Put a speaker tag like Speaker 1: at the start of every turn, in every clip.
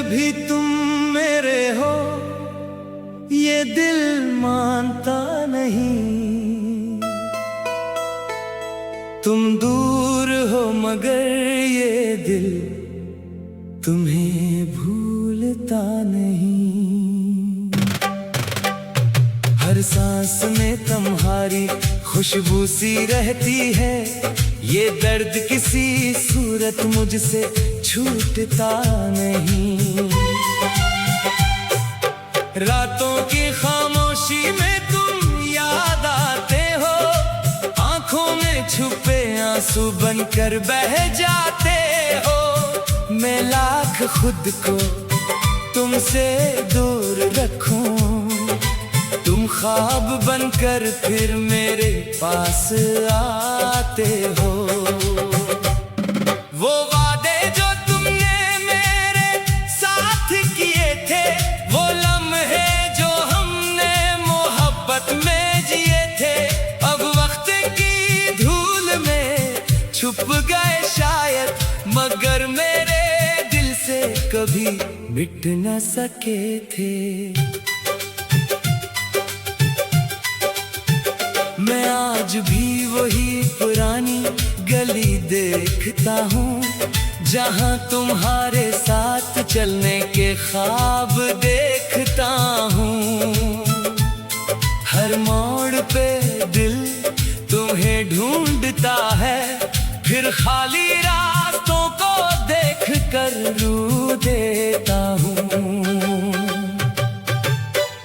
Speaker 1: भी तुम मेरे हो ये दिल मानता नहीं। तुम दूर हो मगर ये दिल तुम्हें भूलता नहीं। हर सांस में तुम्हारी खुशबू सी रहती है। ये दर्द किसी सूरत मुझसे छूटता नहीं। रातों की खामोशी में तुम याद आते हो। आंखों में छुपे आंसू बनकर बह जाते हो। मैं लाख खुद को तुमसे दूर रखूं, तुम ख्वाब बनकर फिर मेरे पास आते हो। वो वादे जो तुमने मेरे साथ किए थे, वो लम्हे जो हमने मोहब्बत में जिए थे, अब वक्त की धूल में छुप गए शायद, मगर मेरे दिल से कभी मिट न सके थे। मैं आज भी वही पुरानी गली देखता हूँ, जहाँ तुम्हारे साथ चलने के ख्वाब देखता हूँ। हर मोड़ पे दिल तुम्हें ढूंढता है, फिर खाली रास्तों को देख कर रू देता हूँ।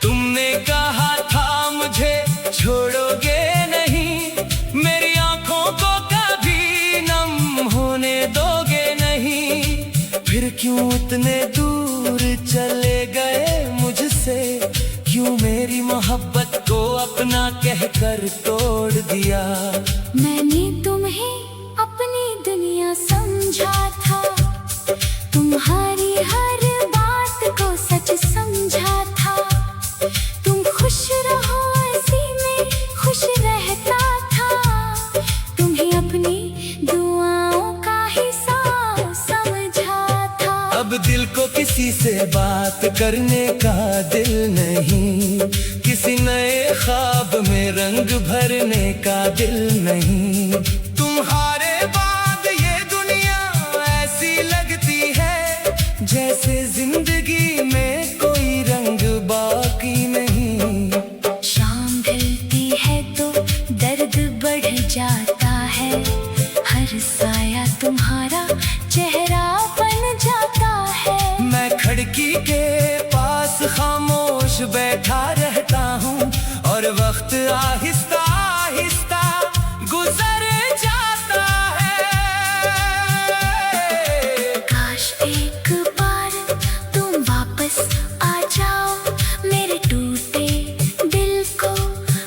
Speaker 1: तुमने कहा था मुझे छोड़ोगे नहीं, मेरी आंखों को कभी नम होने दोगे नहीं। फिर क्यों इतने दूर चले गए मुझसे, क्यों मेरी मोहब्बत को अपना कहकर तोड़ दिया।
Speaker 2: मैंने तुम्हें अपनी दुनिया समझा था, तुम्हारी हर बात को सच समझा था। तुम खुश रहो ऐसी में खुश रहता था, तुम्हें अपनी दुआओं का हिसाब समझा था।
Speaker 1: अब दिल को किसी से बात करने का दिल नहीं, किसी नए ख्वाब में रंग भरने का दिल नहीं। तुम्हारे बाद ये दुनिया ऐसी लगती है, जैसे जिंदगी में कोई रंग बाकी नहीं।
Speaker 2: शाम ढलती है तो दर्द बढ़ जाता है, हर साया तुम्हारा चेहरा बन जाता है।
Speaker 1: मैं खिड़की के पास खामोश बैठा रहता हूँ, और वक्त आहिस्ता आहिस्ता गुजर जाता है।
Speaker 2: काश एक बार तुम वापस आ जाओ, मेरे टूटे दिल को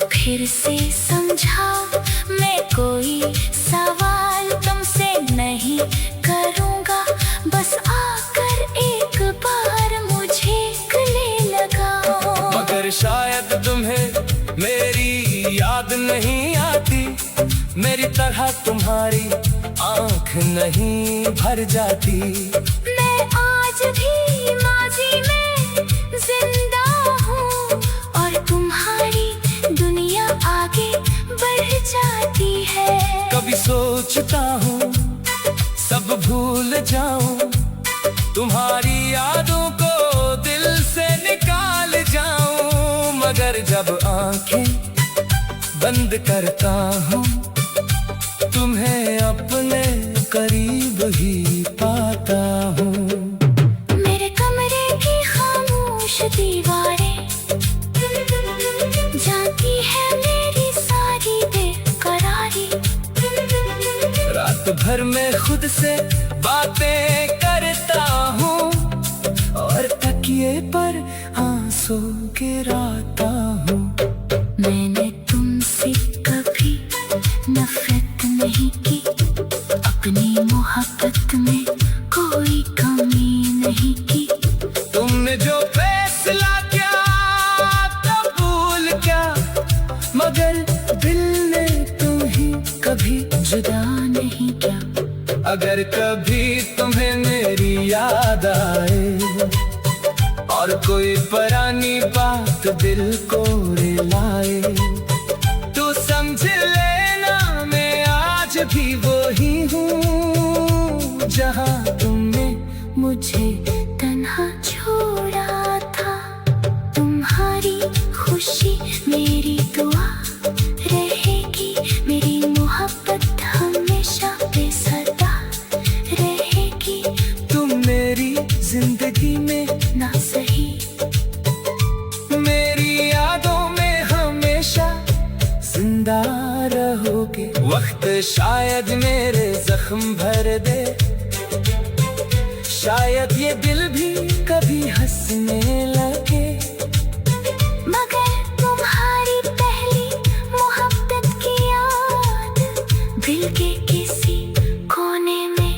Speaker 2: फिर से समझाओ। मैं कोई सवाल तुमसे नहीं करूँगा, बस आकर एक बार मुझे गले लगाओ।
Speaker 1: मगर शायद तुम्हें मेरी याद नहीं आती, मेरी तरह तुम्हारी आंख नहीं भर जाती।
Speaker 2: मैं आज भी माजी में जिंदा हूँ, और तुम्हारी दुनिया आगे बढ़ जाती है।
Speaker 1: कभी सोचता हूँ सब भूल जाऊं, तुम्हारी यादों को दिल से निकाल जाऊं, मगर जब आंखें बंद करता हूँ, तुम्हें अपने करीब ही पाता हूँ।
Speaker 2: मेरे कमरे की खामोश दीवारें जानती है मेरी सारी बेकरारी।
Speaker 1: रात भर में खुद से बातें करता हूँ, और तकिए पर आंसू गिराता हूँ।
Speaker 2: मैंने तुमसे कभी नफरत नहीं की, अपनी मोहब्बत में कोई कमी नहीं की।
Speaker 1: तुमने जो फैसला किया कबूल क्या, मगर दिल ने तुम्हें कभी जुदा नहीं किया। अगर कभी तुम्हें मेरी याद आए, और कोई परानी बात दिल को रुलाए तो समझ लेना मैं आज भी वही हूँ जहाँ
Speaker 2: तुमने मुझे तन्हा छोड़ा था। तुम्हारी खुशी मेरी दुआ रहेगी, मेरी मोहब्बत हमेशा बेसदा रहेगी।
Speaker 1: तुम मेरी जिंदगी में
Speaker 2: ना सही
Speaker 1: मेरी यादों में हमेशा जिंदा रहोगे। वक्त शायद मेरे जख्म भर दे, शायद ये दिल भी कभी हंसने लगे,
Speaker 2: मगर तुम्हारी पहली मोहब्बत की याद दिल के किसी कोने में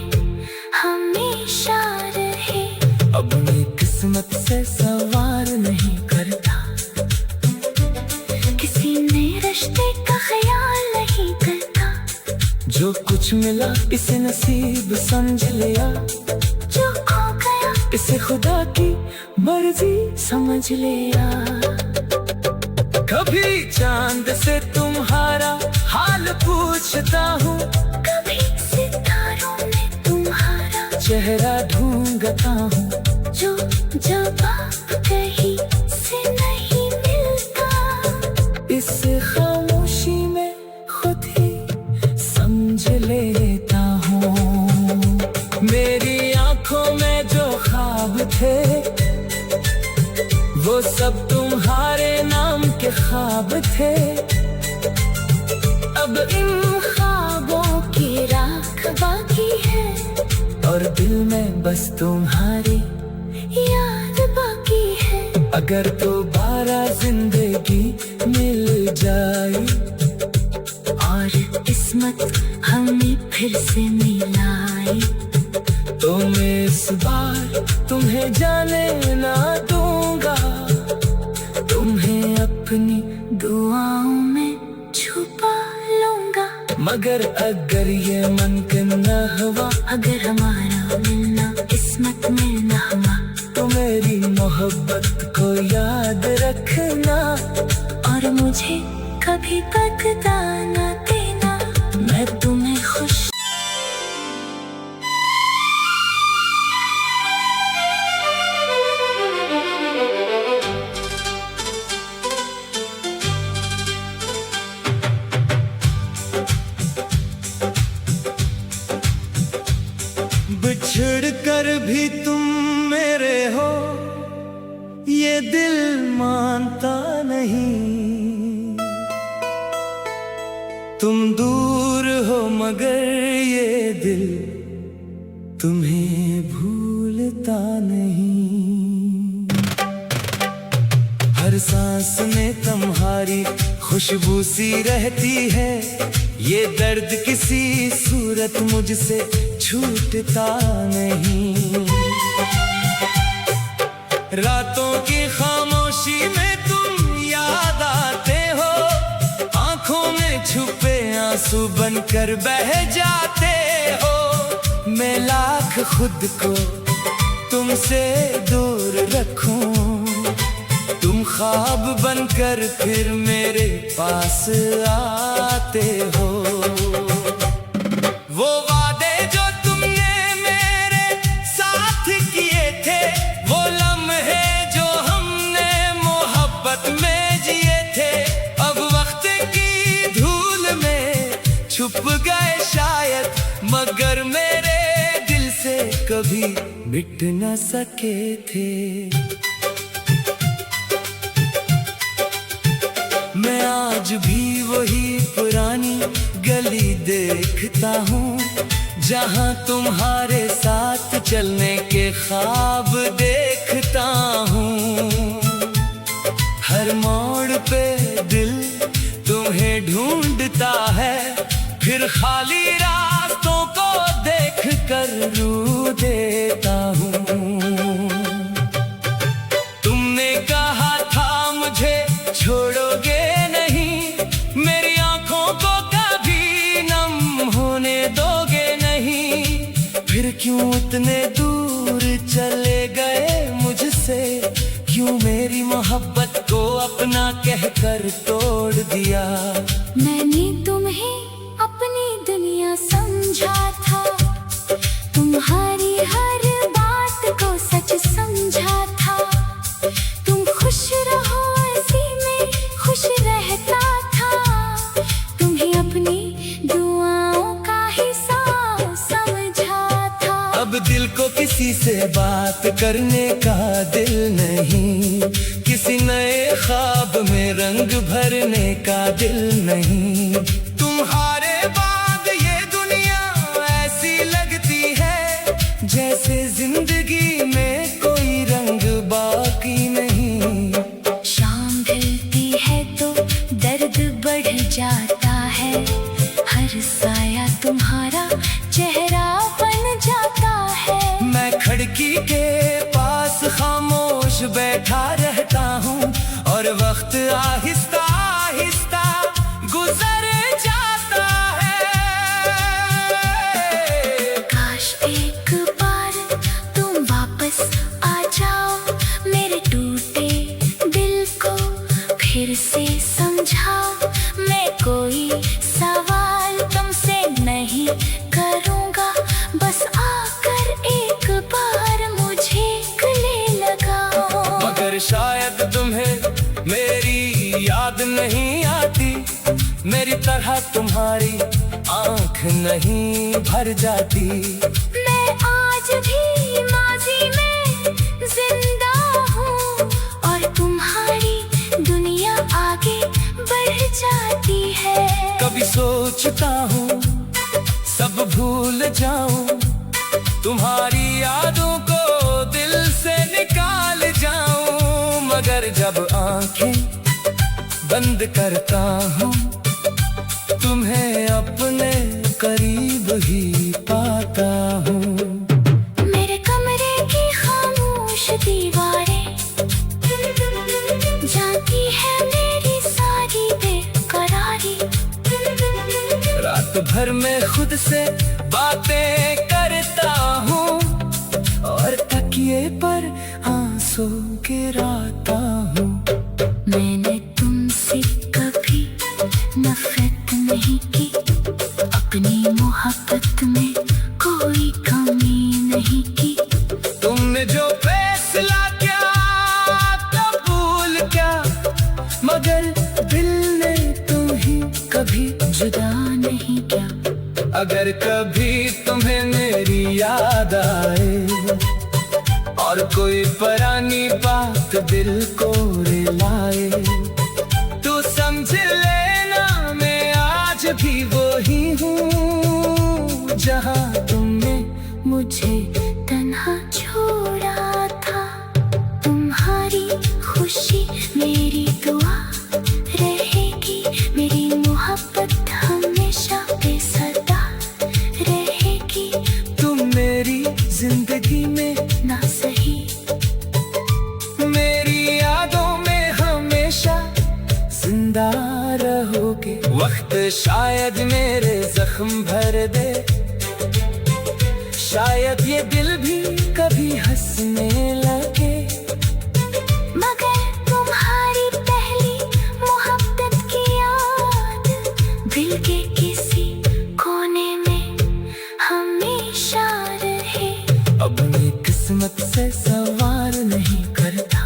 Speaker 2: हमेशा रहे।
Speaker 1: अब मैं किस्मत से सवार नहीं करता,
Speaker 2: किसी नए रिश्ते का ख्याल नहीं करता।
Speaker 1: जो कुछ मिला इसे नसीब समझ लिया,
Speaker 2: जो खो गया
Speaker 1: इसे खुदा की मर्जी समझ लिया। कभी चांद से तुम्हारा हाल पूछता हूँ,
Speaker 2: कभी सितारों में तुम्हारा
Speaker 1: चेहरा ढूंढता हूँ,
Speaker 2: जो जवाब कहीं से नहीं मिलता।
Speaker 1: इस खामोशी में खुद ही समझ लेता हूँ। मेरी आंखों में जो ख्वाब थे वो सब तुम्हारे नाम के ख्वाब थे। अब इन
Speaker 2: ख्वाबों की राख बाकी है
Speaker 1: और दिल में बस तुम्हारी
Speaker 2: याद बाकी है।
Speaker 1: अगर दोबारा जिंदगी मिल जाए
Speaker 2: और किस्मत हमें फिर से मिलाए
Speaker 1: तो मैं इस बार तुम्हें जाने ना दूंगा, तुम्हें
Speaker 2: अपनी दुआओं में छुपा लूंगा।
Speaker 1: मगर अगर ये मुमकिन न हुआ,
Speaker 2: अगर हमारा मिलना किस्मत में न हुआ,
Speaker 1: तो मेरी मोहब्बत को याद रखना
Speaker 2: और मुझे कभी बदला न देना। मैं तुम्हें खुश
Speaker 1: बिछड़ कर भी तुम मेरे हो ये दिल मानता नहीं। तुम दूर हो मगर ये दिल तुम्हें भूलता नहीं। हर सांस में तुम्हारी खुशबू सी रहती है, ये दर्द किसी सूरत मुझसे छूटता नहीं। रातों की खामोशी में तुम याद आते हो, आंखों में छुपे आंसू बनकर बह जाते हो। मैं लाख खुद को तुमसे दूर रखूं, तुम ख्वाब बनकर फिर मेरे पास आते हो। वो वादे जो तुमने मेरे साथ किए थे, वो लम्हे जो हमने मोहब्बत में जिए थे, अब वक्त की धूल में छुप गए शायद, मगर मेरे दिल से कभी मिट न सके थे। मैं आज भी वही पुरानी गली देखता हूँ, जहाँ तुम्हारे साथ चलने के ख्वाब देखता हूँ। हर मोड़ पे दिल तुम्हें ढूंढता है, फिर खाली रास्तों को देख कर रू देता हूँ। तुमने कहा था मुझे छोड़ोगे नहीं, मेरी आंखों को कभी नम होने दोगे नहीं, फिर क्यों इतने दूर चले गए मुझसे, यूं मेरी मोहब्बत को अपना कहकर तोड़ दिया।
Speaker 2: मैंने तुम्हें अपनी दुनिया समझा था, तुम्हारी हर बात को सच समझा था। तुम खुश रहो ऐसी में खुश रहता था, तुम्हें अपनी दुआओं का हिसाब समझा था।
Speaker 1: अब दिल को किसी से बात करने का दिल नहीं, किसी नए ख्वाब में रंग भरने का दिल नहीं। तुम्हारे बाद ये दुनिया ऐसी लगती है जैसे जिंदगी में कोई रंग बाकी नहीं।
Speaker 2: शाम ढलती है तो दर्द बढ़ जाता है, हर साया तुम्हारा चेहरा बन जाता है।
Speaker 1: मैं खिड़की के पास खामोश बैठा रहता हूँ और वक्त आहिस्ता आहिस्ता गुजर जाता है।
Speaker 2: काश एक बार तुम वापस आ जाओ, मेरे टूटे दिल को फिर से समझाओ। मैं कोई सवाल तुमसे नहीं करूँगा, बस आकर एक बार मुझे गले लगाओ।
Speaker 1: मगर शायद तुम्हें मेरी याद नहीं आती, मेरी तरह तुम्हारी आंख नहीं भर जाती।
Speaker 2: मैं आज भी माजी में जिंदा हूँ और तुम्हारी दुनिया आगे बढ़ जाती है।
Speaker 1: कभी सोचता हूँ सब भूल जाऊं, तुम्हारी यादों को दिल से निकाल जाऊं। मगर जब आंखें बंद करता हूँ तुम्हें अपने करीब ही पाता हूँ।
Speaker 2: मेरे कमरे की खामोश दीवारें जानती है मेरी सारी बेकरारी।
Speaker 1: रात भर में खुद से बातें करता हूँ और तकिए पर आंसू गिराता हूँ।
Speaker 2: मैंने तुमसे कभी नफरत नहीं की, अपनी मोहब्बत में कोई कमी नहीं की।
Speaker 1: तुमने जो फैसला किया कबूल क्या, मगर दिल ने तुम्हें कभी जुदा नहीं किया। अगर कभी तुम्हें मेरी याद आए और कोई पुरानी बात दिल को रिलाए, तो समझ लेना मैं आज भी वही हूँ जहाँ तुमने
Speaker 2: मुझे तन्हा छोड़ा था। तुम्हारी खुशी मेरी दुआ रहेगी, मेरी मोहब्बत हमेशा बेसदा रहेगी।
Speaker 1: तुम मेरी जिंदगी में
Speaker 2: ना सही
Speaker 1: मेरी यादों में हमेशा जिंदा रहोगे। वक्त शायद मेरे जख्म भर दे, शायद ये दिल भी कभी हंसने लगे।
Speaker 2: मगर तुम्हारी पहली मोहब्बत की याद दिल के किसी कोने में हमेशा रहे।
Speaker 1: अब मैं किस्मत से सवार नहीं करता,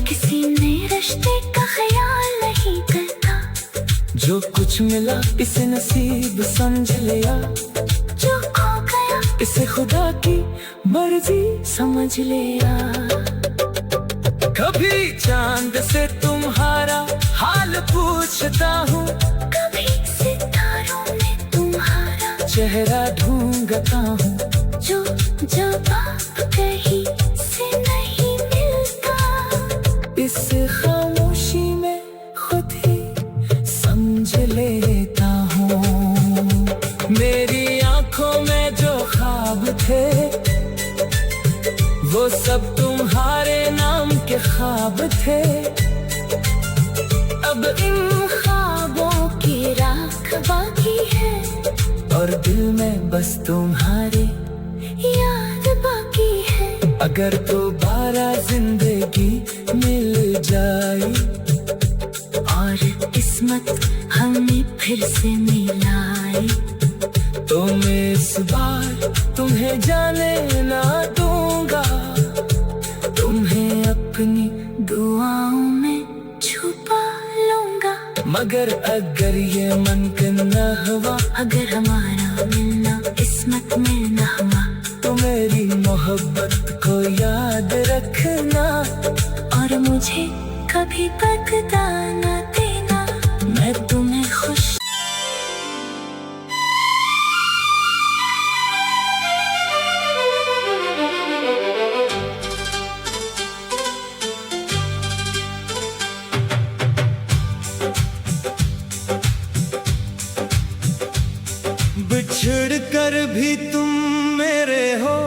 Speaker 2: किसी नए रिश्ते का ख्याल नहीं करता।
Speaker 1: जो कुछ मिला इसे नसीब समझ लिया,
Speaker 2: जो खो गया
Speaker 1: इसे खुदा की मर्जी समझ लिया। कभी चांद से तुम्हारा हाल पूछता हूँ,
Speaker 2: कभी सितारों में तुम्हारा
Speaker 1: चेहरा ढूंढता हूँ।
Speaker 2: जो जवाब कहीं से नहीं मिलता,
Speaker 1: इस खामोशी में खुद ही समझ लेता हूँ। मेरी आंखों में जो ख्वाब थे वो सब तुम्हारे नाम के ख्वाब थे। अब इन ख्वाबों की राख बाकी है और दिल में बस तुम्हारी
Speaker 2: याद बाकी है।
Speaker 1: अगर दोबारा जिंदगी मिल जाए
Speaker 2: और किस्मत हमें फिर से मिलाए,
Speaker 1: तो मैं इस बार तुम्हें जाने ना दूंगा,
Speaker 2: तुम्हें अपनी दुआओं में छुपा लूंगा।
Speaker 1: मगर अगर ये मुमकिन न हुआ,
Speaker 2: अगर हमारा मिलना किस्मत में न हुआ,
Speaker 1: तो मेरी मोहब्बत को याद रखना
Speaker 2: और मुझे कभी बता न देना, मैं तुम्हें खुश।
Speaker 1: बिछड़ कर भी तुम मेरे हो,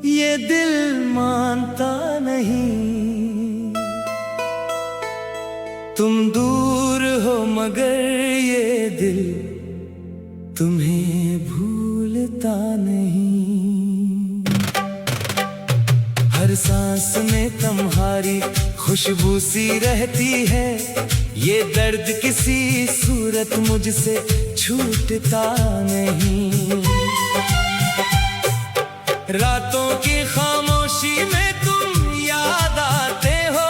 Speaker 1: ये दिल मानता नहीं। तुम दूर हो मगर ये दिल तुम्हें भूलता नहीं। हर सांस में तुम्हारी खुशबू सी रहती है, ये दर्द किसी सूरत मुझसे छूटता नहीं। रातों की खामोशी में तुम याद आते हो,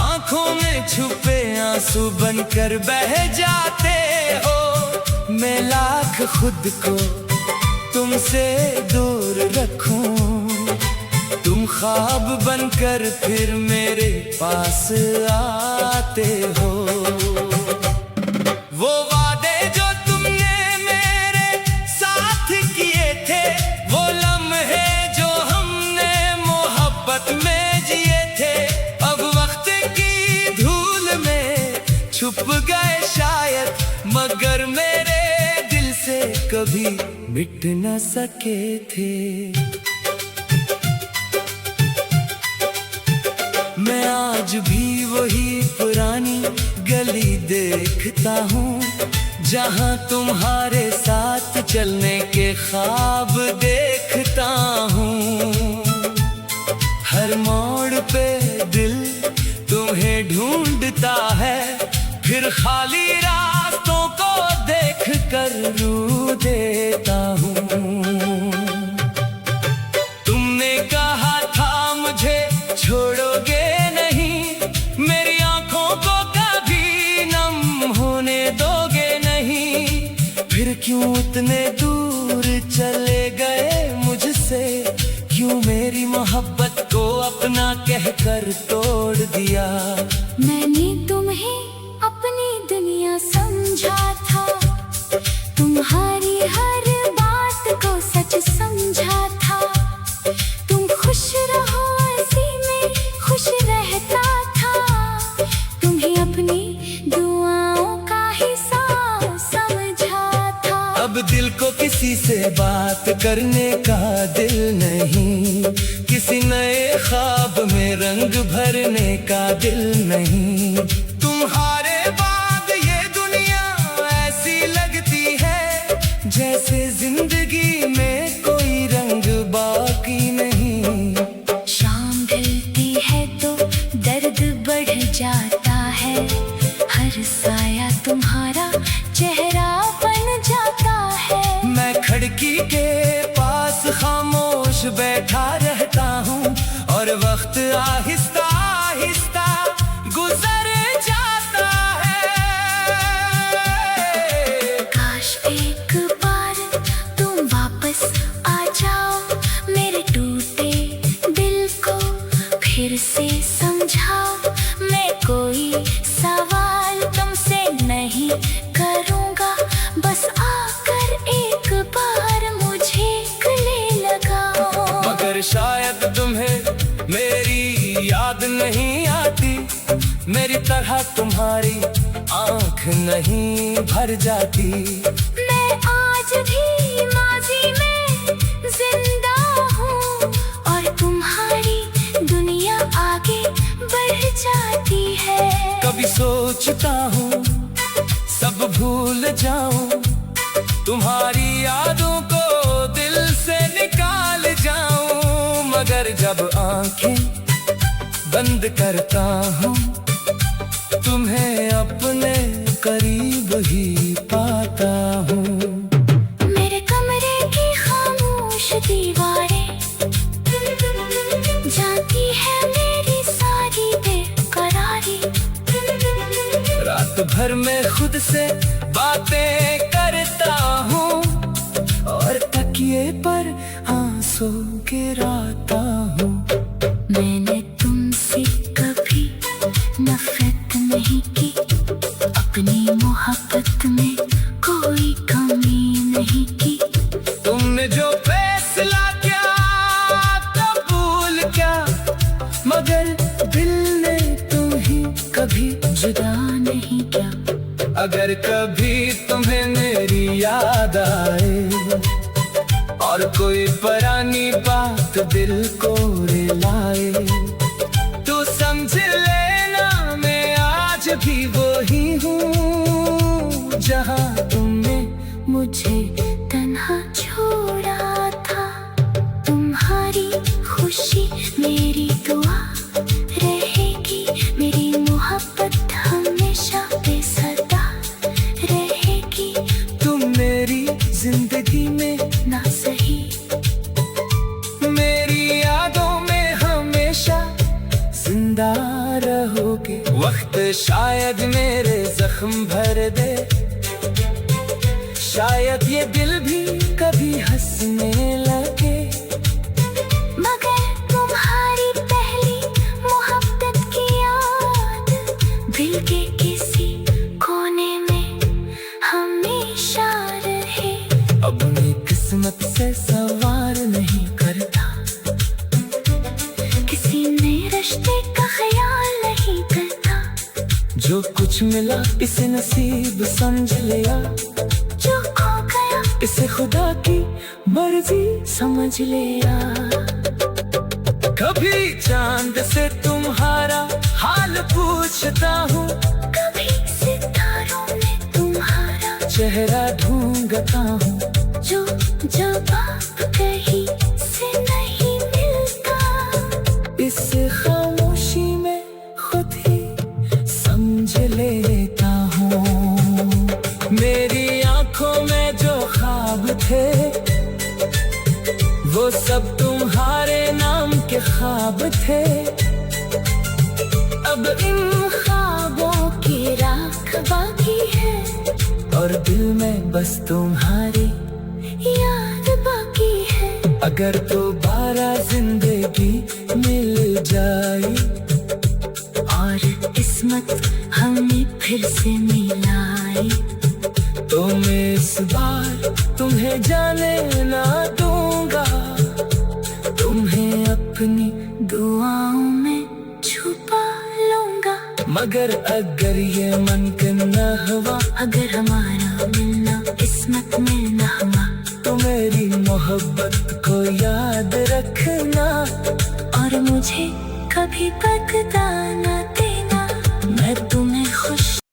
Speaker 1: आंखों में छुपे आंसू बनकर बह जाते हो। मैं लाख खुद को तुमसे दूर रखूं, तुम ख्वाब बनकर फिर मेरे पास आते हो। वो वादे जो तुमने मेरे साथ किए थे, वो लम्हे जो हमने मोहब्बत में जिए थे, अब वक्त की धूल में छुप गए शायद, मगर मेरे दिल से कभी मिट न सके थे। मैं आज भी वही पुरानी गली देखता हूँ, जहाँ तुम्हारे साथ चलने के ख्वाब देखता हूँ। हर मोड़ पे दिल तुम्हें ढूंढता है, फिर खाली रास्तों को देख कर रू देता हूँ। तुमने कहा था मुझे छोड़ोगे नहीं, मेरी आंखों को कभी नम होने दोगे नहीं, फिर क्यों इतने दूर चले गए मुझसे, क्यों मेरी मोहब्बत को अपना कहकर तोड़ दिया।
Speaker 2: मैंने तुम्हें अपनी दुनिया समझा था, तुम्हारी हर बात को सच समझा था। तुम खुश रहो ऐसी में खुश रहता था, तुम्हें अपनी दुआओं का हिसाब समझा था।
Speaker 1: अब दिल को किसी से बात करने का दिल नहीं, किसी नए ख्वाब में रंग भरने का दिल नहीं। तुम्हारे बाद ये दुनिया ऐसी लगती है, जैसे जिंदगी में कोई रंग बाकी नहीं।
Speaker 2: शाम ढलती है तो दर्द बढ़ जाता है, हर साया तुम्हारा चेहरा बन जाता है।
Speaker 1: मैं खिड़की के पास खामोश बैठा रहता हूँ, और वक्त आहिस्ता आहिस्ता गुजर जाता है।
Speaker 2: काश एक बार तुम वापस आ जाओ, मेरे टूटे दिल को फिर से समझाओ। मैं कोई सवाल तुमसे नहीं करूँगा, बस आकर एक बार मुझे गले लगाओ।
Speaker 1: मगर शायद तुम्हें मेरी याद नहीं आती, मेरी तरह तुम्हारी आंख नहीं भर जाती।
Speaker 2: मैं आज भी माजी में जिंदा हूँ, और तुम्हारी दुनिया आगे बढ़ जाती है।
Speaker 1: कभी सोचता हूँ सब भूल जाऊं, तुम्हारी यादों को दिल से निकाल जाऊं, मगर आंखें बंद करता हूँ, तुम्हें अपने करीब ही पाता हूँ।
Speaker 2: मेरे कमरे की खामोश दीवारें जानती है मेरी सारी बेकरारी।
Speaker 1: रात भर मैं खुद से बातें करता हूँ और तकिए पर आंसू गिराता हूँ।
Speaker 2: मैंने तुमसे कभी नफरत नहीं की, अपनी मोहब्बत में कोई कमी नहीं की।
Speaker 1: तुमने जो फैसला किया कबूल किया, मगर दिल ने तुम्हें कभी
Speaker 2: जुदा नहीं किया।
Speaker 1: अगर कभी तुम्हें मेरी याद आए और कोई पुरानी बात दिल को रुलाए, तो समझ लेना मैं आज भी वही हूँ जहाँ तुमने
Speaker 2: मुझे तन्हा छोड़ा था। तुम्हारी खुशी मेरी दुआ रहेगी, मेरी मोहब्बत हमेशा बेसदा रहेगी।
Speaker 1: तुम मेरी जिंदगी में
Speaker 2: ना सही
Speaker 1: मेरी यादों में हमेशा जिंदा रहोगे। वक्त शायद मेरे जख्म भर दे, शायद ये दिल भी कभी हंसने लगे,
Speaker 2: मगर तुम्हारी पहली मोहब्बत की याद दिल के किसी कोने में हमेशा रहे।
Speaker 1: अपनी किस्मत से सवार नहीं करता,
Speaker 2: किसी नए रिश्ते का ख्याल नहीं करता।
Speaker 1: जो कुछ मिला इसे नसीब समझ लिया,
Speaker 2: जो खो गया
Speaker 1: इसे खुदा की मर्जी
Speaker 2: समझ लिया।
Speaker 1: कभी चांद से तुम्हारा हाल पूछता हूँ,
Speaker 2: कभी सितारों में तुम्हारा
Speaker 1: चेहरा ढूंढता हूँ,
Speaker 2: जो जवाब कहीं से नहीं मिलता।
Speaker 1: इस खामोशी में खुद ही समझ लेता हूँ। मेरी आंखों में जो ख्वाब थे वो सब तुम्हारे नाम के ख्वाब थे।
Speaker 2: अब इन ख्वाबों की राख बाकी है
Speaker 1: और दिल में बस तुम्हारी
Speaker 2: याद बाकी है।
Speaker 1: अगर दोबारा जिंदगी मिल जाए
Speaker 2: और किस्मत हमें फिर से मिलाए,
Speaker 1: तो मैं इस बार तुम्हें जाने ना दूंगा, तुम्हें अपनी
Speaker 2: दुआओं में छुपा लूंगा।
Speaker 1: मगर अगर ये मुमकिन न हुआ,
Speaker 2: अगर हमारा मिलना किस्मत में न हुआ,
Speaker 1: तो मेरी मोहब्बत को याद रखना
Speaker 2: और मुझे कभी बदला न देना। मैं तुम्हें खुश